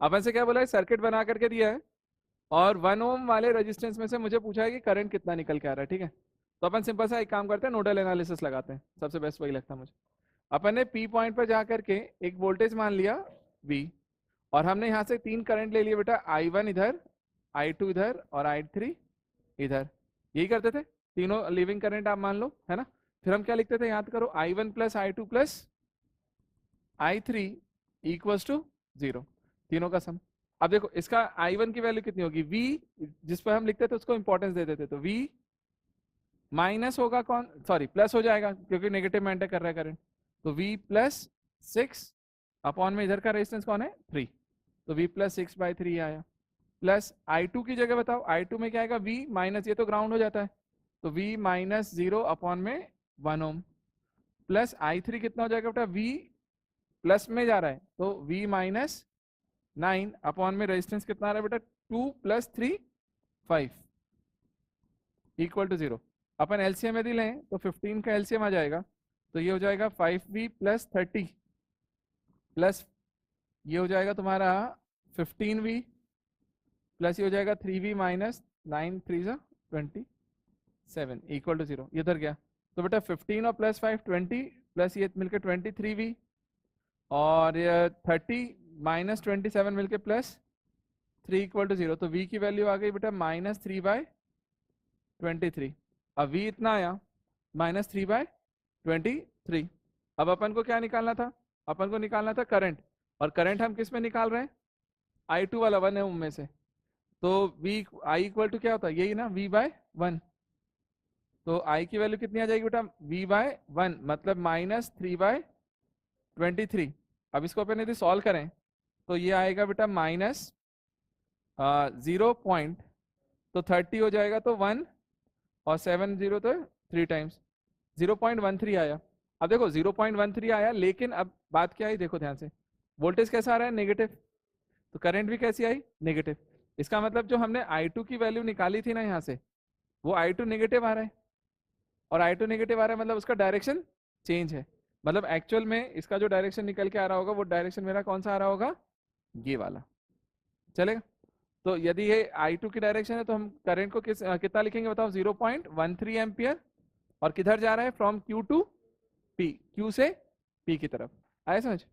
अपन से क्या बोला है, सर्किट बना करके दिया है और 1 ओम वाले रेजिस्टेंस में से मुझे पूछा है कि करंट कितना निकल के आ रहा है, ठीक है। तो अपन सिंपल सा एक काम करते हैं, नोडल एनालिसिस लगाते हैं, सबसे बेस्ट वही लगता है मुझे। अपन ने पी पॉइंट पर जा करके एक वोल्टेज मान लिया वी, और हमने यहाँ से 3 करंट ले लिए बेटा, I1 इधर, I2 इधर और I3 इधर। यही करते थे, तीनों लिविंग करंट आप मान लो, है ना। फिर हम क्या लिखते थे, याद करो, I1 plus I2 plus I3 equals to 0, तीनों का सम। अब देखो इसका I1 की वैल्यू कितनी होगी, V जिस पर हम लिखते थे उसको इंपॉर्टेंस दे देते, तो V माइनस होगा, कौन सॉरी प्लस हो जाएगा क्योंकि नेगेटिव में एंटर कर रहा है करंट, तो V प्लस 6 अपॉन में इधर का रेजिस्टेंस कौन है 3, तो V प्लस 6/3 आया। प्लस I2 की जगह बताओ, I2 में क्या आएगा, V माइनस, ये तो ग्राउंड हो जाता है, तो V माइनस 0 अपॉन में 1 ओम, प्लस I3 कितना हो जाएगा बेटा, V प्लस में जा रहा है तो V माइनस 9 अपॉन में रेजिस्टेंस कितना आ रहा है बेटा, 2 प्लस 3 5 इक्वल टू 0। अपन एलसीएम यदि लें तो 15 का एलसीएम आ जाएगा, तो ये हो जाएगा 5V प्लस 30 प्लस ये हो जाएगा तुम्हारा 15V प्लस ये हो जाएगा 3V माइनस 9 3 27 इक्वल टू 0, ये उधर गया। तो बेटा 15 और प्लस 5 20 प्लस ये मिलकर 23V और 30 माइनस 27 मिलके प्लस 3 इक्वल टू 0, तो V की वैल्यू आ गई बेटा -3/23। अब V इतना आया -3/23। अब अपन को क्या निकालना था, अपन को निकालना था करंट, और करंट हम किस में निकाल रहे हैं, I2 वाला 1 है उनमें से, तो V I इक्वल टू क्या होता है, यही ना V/1, तो I की वैल्यू कितनी आ जाएगी बेटा, V/1 मतलब -3/23। अब इसको अपन यदि सॉल्व करें तो ये आएगा बेटा माइनस 0 पॉइंट, तो 30 हो जाएगा तो 1 और 7 0 तो 3 टाइम्स 0.13 आया। अब देखो 0.13 आया, लेकिन अब बात क्या आई, देखो ध्यान से, वोल्टेज कैसा आ रहा है नेगेटिव, तो करंट भी कैसी आई नेगेटिव। इसका मतलब जो हमने I2 की वैल्यू निकाली थी ना यहाँ से, वो I2 नेगेटिव आ रहा है, और I2 नेगेटिव आ रहा है मतलब उसका डायरेक्शन चेंज है, मतलब एक्चुअल में इसका जो डायरेक्शन निकल के आ रहा होगा वो डायरेक्शन मेरा कौन सा आ रहा होगा, ये वाला, चलेगा। तो यदि ये I2 की डायरेक्शन है तो हम करंट को कितना लिखेंगे बताओ, 0.13 एम्पियर, और किधर जा रहा है, from Q to P, Q से P की तरफ, आया समझ।